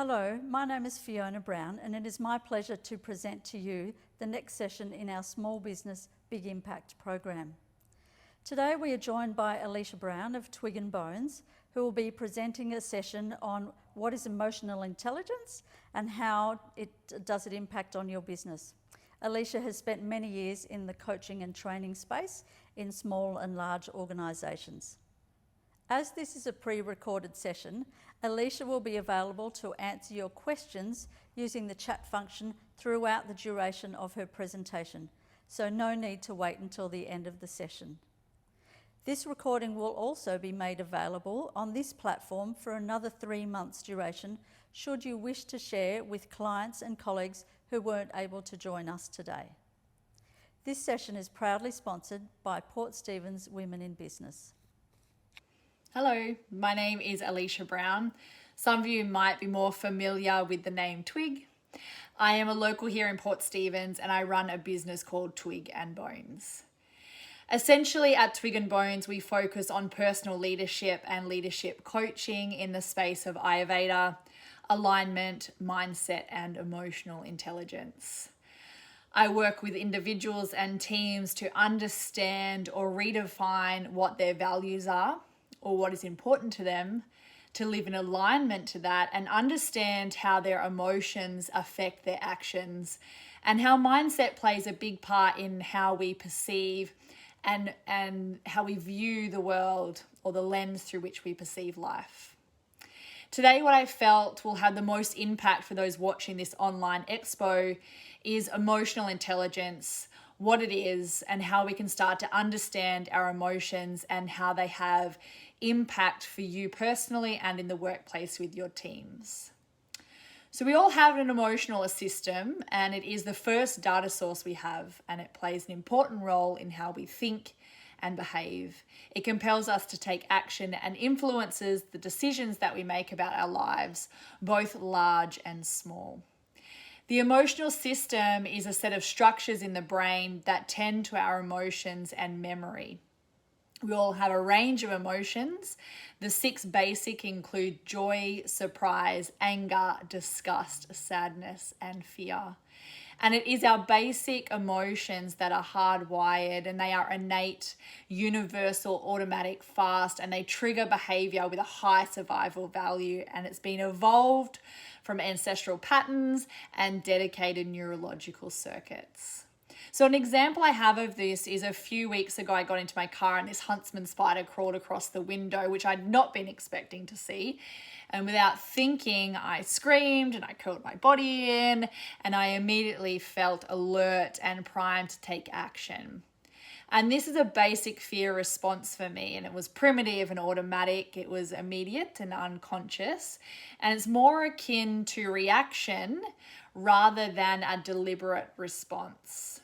Hello, my name is Fiona Brown and it is my pleasure to present to you the next session in our Small Business Big Impact program. Today we are joined by Alicia Brown of Twigg and Bones, who will be presenting a session on what is emotional intelligence and how does it impact on your business. Alicia has spent many years in the coaching and training space in small and large organisations. As this is a pre-recorded session, Alicia will be available to answer your questions using the chat function throughout the duration of her presentation, so no need to wait until the end of the session. This recording will also be made available on this platform for another 3 months duration, should you wish to share with clients and colleagues who weren't able to join us today. This session is proudly sponsored by Port Stephens Women in Business. Hello, my name is Alicia Brown. Some of you might be more familiar with the name Twigg. I am a local here in Port Stephens and I run a business called Twigg and Bones. Essentially at Twigg and Bones, we focus on personal leadership and leadership coaching in the space of Ayurveda, alignment, mindset, and emotional intelligence. I work with individuals and teams to understand or redefine what their values are, or what is important to them, to live in alignment to that and understand how their emotions affect their actions and how mindset plays a big part in how we perceive and how we view the world or the lens through which we perceive life. Today, what I felt will have the most impact for those watching this online expo is emotional intelligence, what it is, and how we can start to understand our emotions and how they have impact for you personally and in the workplace with your teams. So we all have an emotional system, and it is the first data source we have, and it plays an important role in how we think and behave. It compels us to take action and influences the decisions that we make about our lives, both large and small. The emotional system is a set of structures in the brain that tend to our emotions and memory. We all have a range of emotions. The 6 basic include joy, surprise, anger, disgust, sadness, and fear. And it is our basic emotions that are hardwired, and they are innate, universal, automatic, fast, and they trigger behavior with a high survival value. And it's been evolved from ancestral patterns and dedicated neurological circuits. So an example I have of this is a few weeks ago, I got into my car and this huntsman spider crawled across the window, which I'd not been expecting to see. And without thinking, I screamed and I curled my body in, and I immediately felt alert and primed to take action. And this is a basic fear response for me, and it was primitive and automatic. It was immediate and unconscious, and it's more akin to reaction rather than a deliberate response.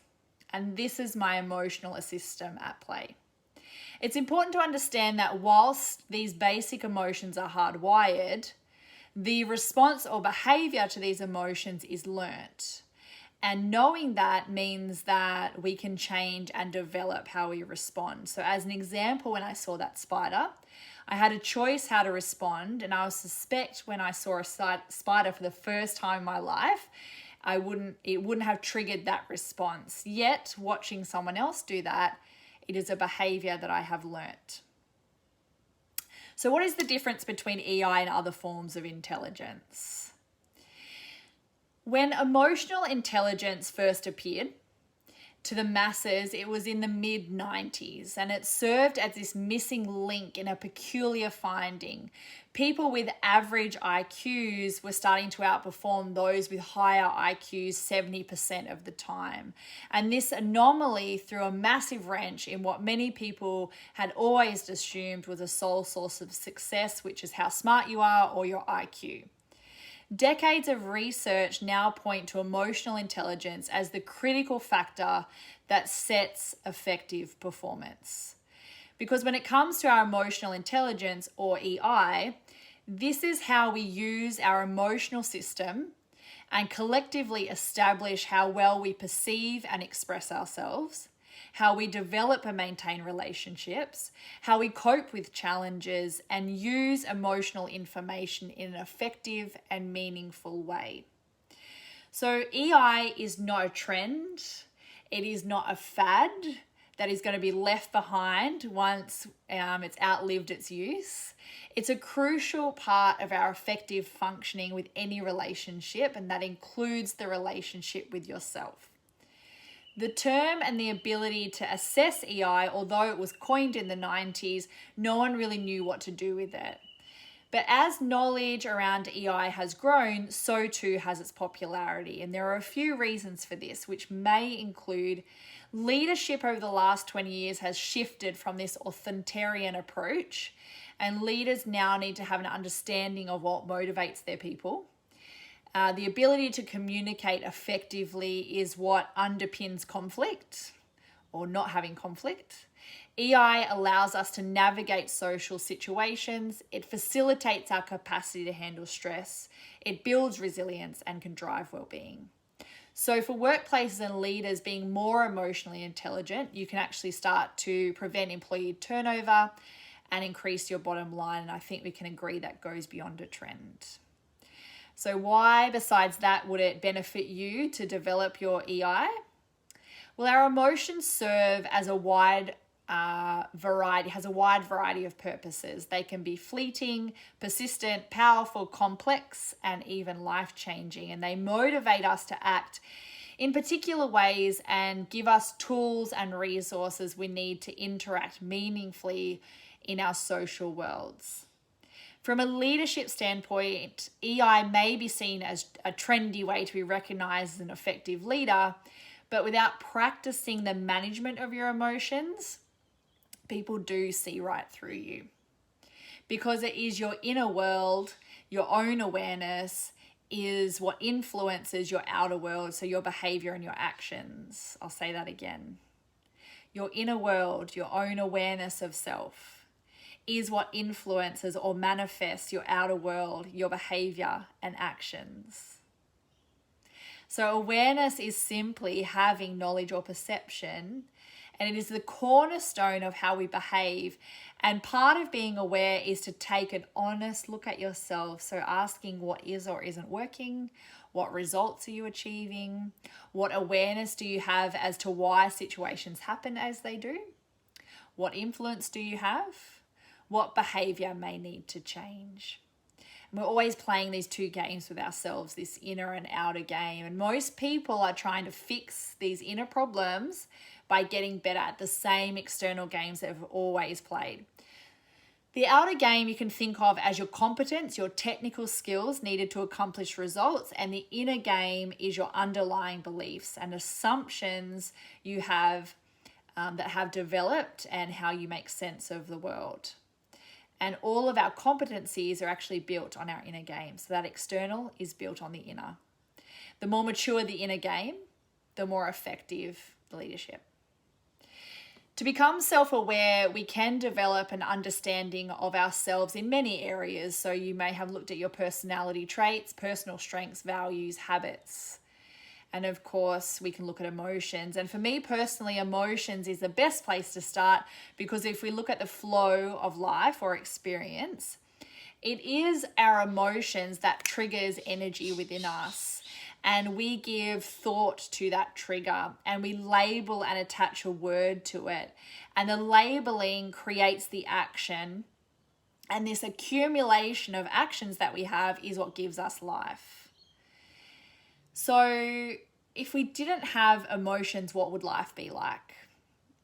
And this is my emotional system at play. It's important to understand that whilst these basic emotions are hardwired, the response or behavior to these emotions is learnt. And knowing that means that we can change and develop how we respond. So as an example, when I saw that spider, I had a choice how to respond. And I suspect when I saw a spider for the first time in my life, it wouldn't have triggered that response. Yet, watching someone else do that, it is a behavior that I have learnt. So what is the difference between EI and other forms of intelligence? When emotional intelligence first appeared to the masses, it was in the mid-90s, and it served as this missing link in a peculiar finding. People with average IQs were starting to outperform those with higher IQs 70% of the time. And this anomaly threw a massive wrench in what many people had always assumed was a sole source of success, which is how smart you are or your IQ. Decades of research now point to emotional intelligence as the critical factor that sets effective performance. Because when it comes to our emotional intelligence, or EI, this is how we use our emotional system and collectively establish how well we perceive and express ourselves, how we develop and maintain relationships, how we cope with challenges, and use emotional information in an effective and meaningful way. So EI is not a trend. It is not a fad that is going to be left behind once it's outlived its use. It's a crucial part of our effective functioning with any relationship, and that includes the relationship with yourself. The term and the ability to assess EI, although it was coined in the 90s, no one really knew what to do with it. But as knowledge around EI has grown, so too has its popularity. And there are a few reasons for this, which may include leadership over the last 20 years has shifted from this authoritarian approach, and leaders now need to have an understanding of what motivates their people. The ability to communicate effectively is what underpins conflict or not having conflict. EI allows us to navigate social situations. It facilitates our capacity to handle stress. It builds resilience and can drive well-being. So for workplaces and leaders being more emotionally intelligent, you can actually start to prevent employee turnover and increase your bottom line. And I think we can agree that goes beyond a trend. So why, besides that, would it benefit you to develop your EI? Well, our emotions serve as a wide variety of purposes. They can be fleeting, persistent, powerful, complex, and even life-changing. And they motivate us to act in particular ways and give us tools and resources we need to interact meaningfully in our social worlds. From a leadership standpoint, EI may be seen as a trendy way to be recognized as an effective leader, but without practicing the management of your emotions, people do see right through you. Because it is your inner world, your own awareness, is what influences your outer world, so your behavior and your actions. I'll say that again. Your inner world, your own awareness of self, is what influences or manifests your outer world, your behavior and actions. So awareness is simply having knowledge or perception, and it is the cornerstone of how we behave. And part of being aware is to take an honest look at yourself. So asking what is or isn't working, what results are you achieving, what awareness do you have as to why situations happen as they do, what influence do you have, what behavior may need to change. And we're always playing these two games with ourselves, this inner and outer game. And most people are trying to fix these inner problems by getting better at the same external games that they've always played. The outer game you can think of as your competence, your technical skills needed to accomplish results, and the inner game is your underlying beliefs and assumptions you have that have developed and how you make sense of the world. And all of our competencies are actually built on our inner game. So that external is built on the inner. The more mature the inner game, the more effective the leadership. To become self-aware, we can develop an understanding of ourselves in many areas. So you may have looked at your personality traits, personal strengths, values, habits. And of course, we can look at emotions. And for me personally, emotions is the best place to start, because if we look at the flow of life or experience, it is our emotions that triggers energy within us. And we give thought to that trigger, and we label and attach a word to it. And the labeling creates the action. And this accumulation of actions that we have is what gives us life. So if we didn't have emotions, what would life be like?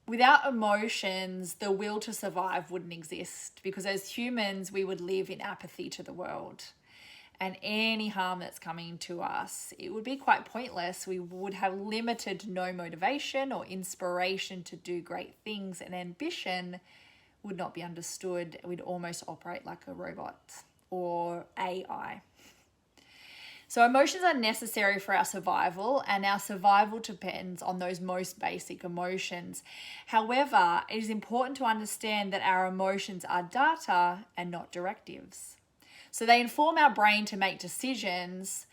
Without emotions, the will to survive wouldn't exist, because as humans, we would live in apathy to the world. And any harm that's coming to us, it would be quite pointless. We would have limited to no motivation or inspiration to do great things, and ambition would not be understood. We'd almost operate like a robot or AI. So emotions are necessary for our survival, and our survival depends on those most basic emotions. However, it is important to understand that our emotions are data and not directives. So they inform our brain to make decisions,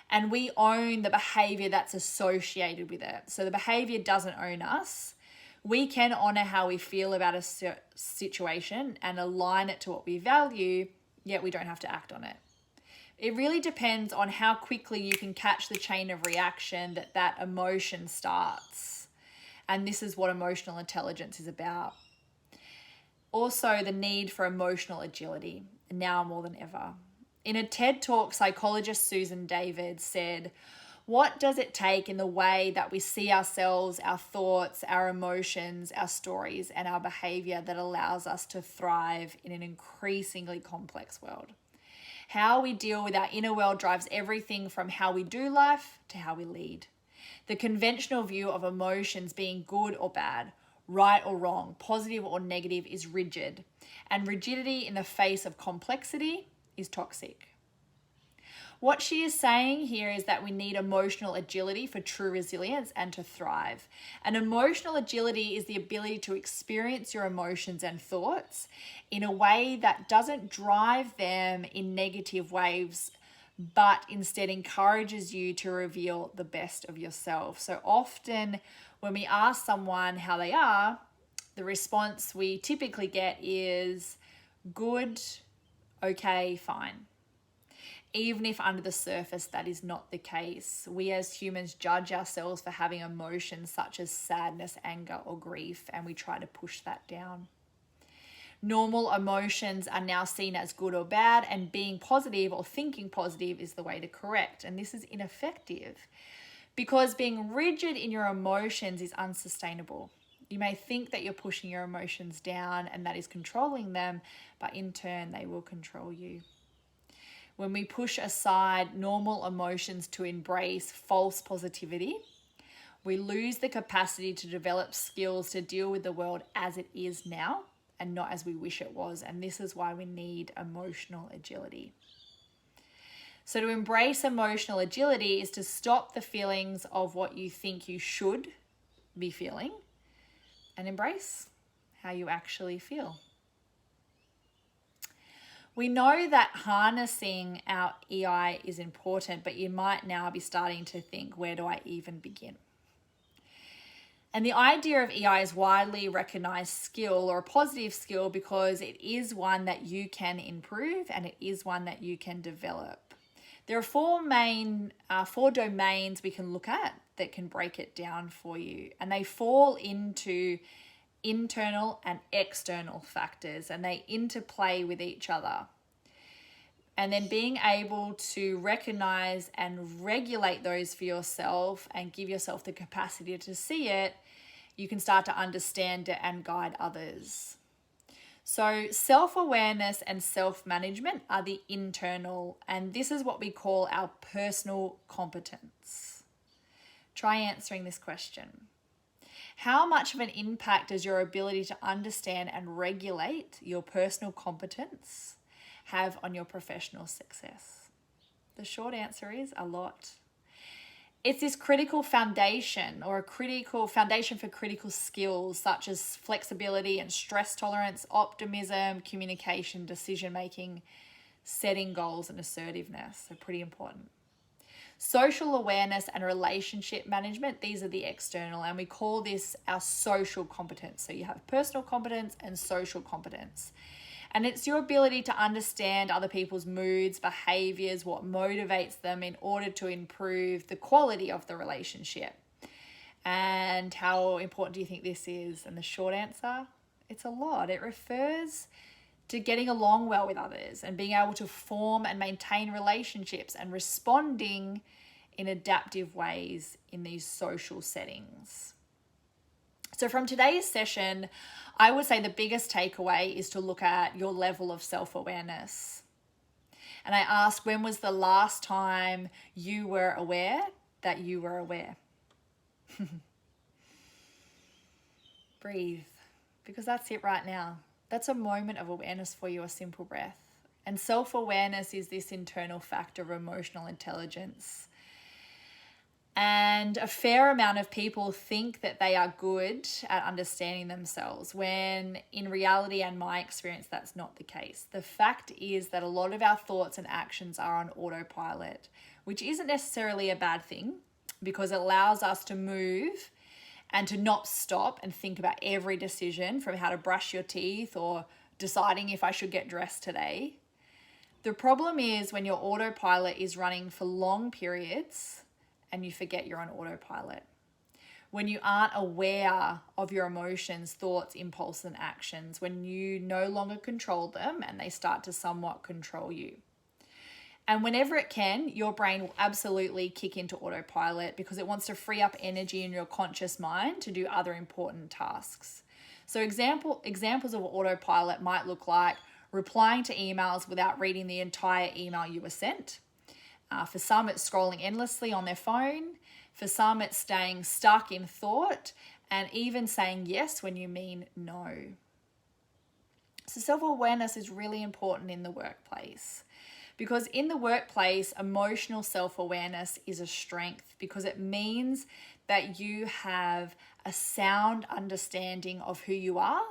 and we own the behavior that's associated with it. So the behavior doesn't own us. We can honor how we feel about a situation and align it to what we value, yet we don't have to act on it. It really depends on how quickly you can catch the chain of reaction that emotion starts. And this is what emotional intelligence is about. Also, the need for emotional agility, now more than ever. In a TED Talk, psychologist Susan David said, "What does it take in the way that we see ourselves, our thoughts, our emotions, our stories, and our behavior that allows us to thrive in an increasingly complex world? How we deal with our inner world drives everything from how we do life to how we lead. The conventional view of emotions being good or bad, right or wrong, positive or negative is rigid, and rigidity in the face of complexity is toxic." What she is saying here is that we need emotional agility for true resilience and to thrive. And emotional agility is the ability to experience your emotions and thoughts in a way that doesn't drive them in negative waves, but instead encourages you to reveal the best of yourself. So often when we ask someone how they are, the response we typically get is good, okay, fine. Even if under the surface that is not the case. We as humans judge ourselves for having emotions such as sadness, anger, or grief, and we try to push that down. Normal emotions are now seen as good or bad, and being positive or thinking positive is the way to correct. And this is ineffective because being rigid in your emotions is unsustainable. You may think that you're pushing your emotions down and that is controlling them, but in turn they will control you. When we push aside normal emotions to embrace false positivity, we lose the capacity to develop skills to deal with the world as it is now and not as we wish it was. And this is why we need emotional agility. So to embrace emotional agility is to stop the feelings of what you think you should be feeling and embrace how you actually feel. We know that harnessing our EI is important, but you might now be starting to think, where do I even begin? And the idea of EI is widely recognized skill or a positive skill because it is one that you can improve and it is one that you can develop. There are four domains we can look at that can break it down for you, and they fall into internal and external factors, and they interplay with each other. And then being able to recognize and regulate those for yourself and give yourself the capacity to see it, you can start to understand it and guide others. So self-awareness and self-management are the internal, and this is what we call our personal competence. Try answering this question. How much of an impact does your ability to understand and regulate your personal competence have on your professional success? The short answer is a lot. It's this critical foundation or a critical foundation for critical skills such as flexibility and stress tolerance, optimism, communication, decision-making, setting goals, and assertiveness. So pretty important. Social awareness and relationship management, these are the external, and we call this our social competence. So you have personal competence and social competence. And it's your ability to understand other people's moods, behaviors, what motivates them in order to improve the quality of the relationship. And how important do you think this is? And the short answer, it's a lot. It refers to getting along well with others and being able to form and maintain relationships and responding in adaptive ways in these social settings. So from today's session, I would say the biggest takeaway is to look at your level of self-awareness. And I ask, when was the last time you were aware that you were aware? Breathe, because that's it right now. That's a moment of awareness for you, a simple breath. And self-awareness is this internal factor of emotional intelligence. And a fair amount of people think that they are good at understanding themselves, when in reality and my experience, that's not the case. The fact is that a lot of our thoughts and actions are on autopilot, which isn't necessarily a bad thing because it allows us to move and to not stop and think about every decision, from how to brush your teeth or deciding if I should get dressed today. The problem is when your autopilot is running for long periods and you forget you're on autopilot. When you aren't aware of your emotions, thoughts, impulses, and actions, when you no longer control them and they start to somewhat control you. And whenever it can, your brain will absolutely kick into autopilot because it wants to free up energy in your conscious mind to do other important tasks. So examples of autopilot might look like replying to emails without reading the entire email you were sent. For some, it's scrolling endlessly on their phone. For some, it's staying stuck in thought and even saying yes when you mean no. So self-awareness is really important in the workplace, because in the workplace, emotional self-awareness is a strength because it means that you have a sound understanding of who you are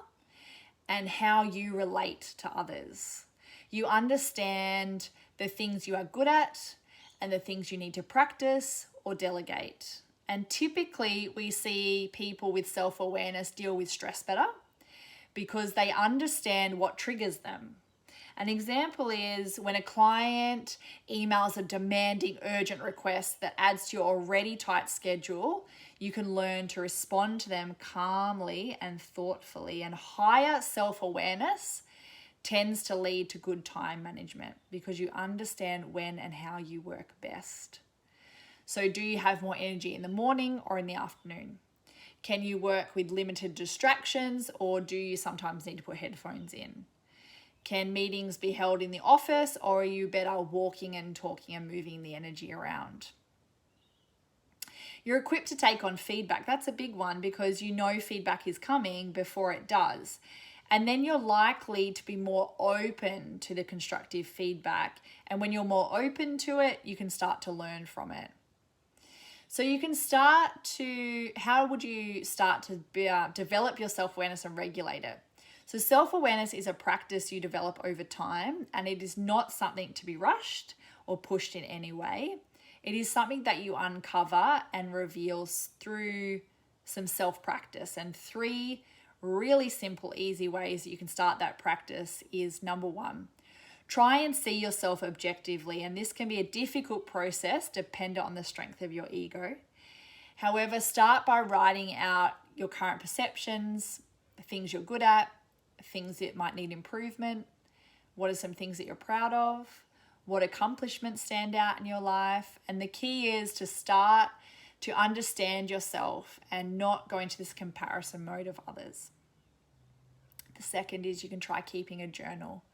and how you relate to others. You understand the things you are good at and the things you need to practice or delegate. And typically we see people with self-awareness deal with stress better because they understand what triggers them. An example is when a client emails a demanding urgent request that adds to your already tight schedule, you can learn to respond to them calmly and thoughtfully. And higher self-awareness tends to lead to good time management because you understand when and how you work best. So do you have more energy in the morning or in the afternoon? Can you work with limited distractions, or do you sometimes need to put headphones in? Can meetings be held in the office, or are you better walking and talking and moving the energy around? You're equipped to take on feedback. That's a big one because you know feedback is coming before it does. And then you're likely to be more open to the constructive feedback. And when you're more open to it, you can start to learn from it. So you can how would you start to develop your self-awareness and regulate it? So self-awareness is a practice you develop over time, and it is not something to be rushed or pushed in any way. It is something that you uncover and reveals through some self-practice. And 3 really simple, easy ways that you can start that practice is: number 1, try and see yourself objectively. And this can be a difficult process dependent on the strength of your ego. However, start by writing out your current perceptions, the things you're good at, things that might need improvement. What are some things that you're proud of? What accomplishments stand out in your life? And the key is to start to understand yourself and not go into this comparison mode of others. The second is you can try keeping a journal.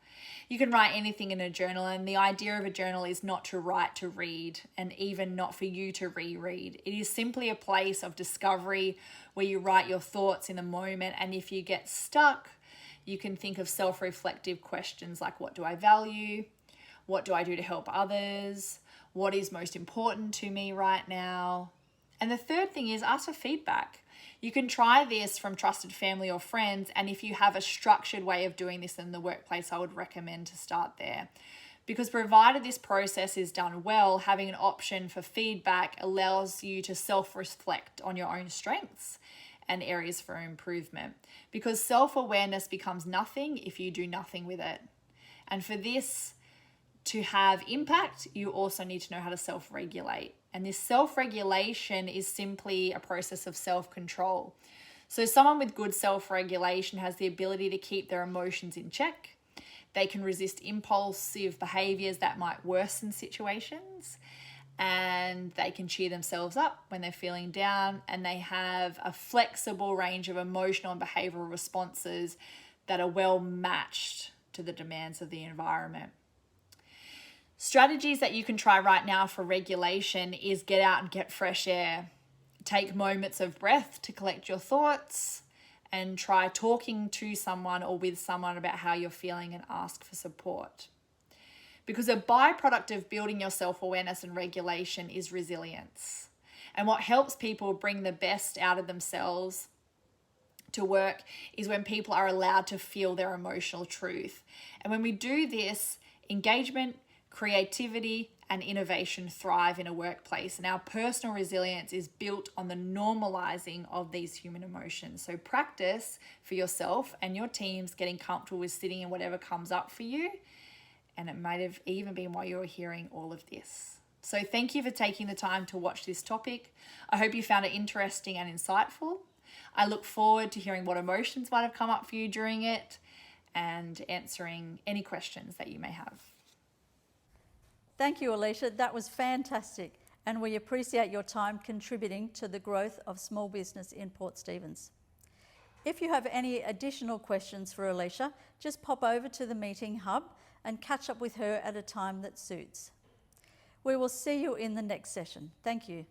You can write anything in a journal, and the idea of a journal is not to write to read, and even not for you to reread. It is simply a place of discovery where you write your thoughts in the moment, and if you get stuck, you can think of self-reflective questions like, what do I value? What do I do to help others? What is most important to me right now? And the third thing is ask for feedback. You can try this from trusted family or friends, and if you have a structured way of doing this in the workplace, I would recommend to start there. Because provided this process is done well, having an option for feedback allows you to self-reflect on your own strengths and areas for improvement. Because self-awareness becomes nothing if you do nothing with it. And for this to have impact, you also need to know how to self-regulate. And this self-regulation is simply a process of self-control. So someone with good self-regulation has the ability to keep their emotions in check. They can resist impulsive behaviors that might worsen situations, and they can cheer themselves up when they're feeling down, and they have a flexible range of emotional and behavioral responses that are well matched to the demands of the environment. Strategies that you can try right now for regulation is get out and get fresh air. Take moments of breath to collect your thoughts, and try talking to someone or with someone about how you're feeling and ask for support. Because a byproduct of building your self-awareness and regulation is resilience. And what helps people bring the best out of themselves to work is when people are allowed to feel their emotional truth. And when we do this, engagement, creativity, and innovation thrive in a workplace. And our personal resilience is built on the normalizing of these human emotions. So practice for yourself and your teams getting comfortable with sitting in whatever comes up for you. And it might have even been while you were hearing all of this. So thank you for taking the time to watch this topic. I hope you found it interesting and insightful. I look forward to hearing what emotions might have come up for you during it and answering any questions that you may have. Thank you, Alicia. That was fantastic, and we appreciate your time contributing to the growth of small business in Port Stephens. If you have any additional questions for Alicia, just pop over to the meeting hub and catch up with her at a time that suits. We will see you in the next session. Thank you.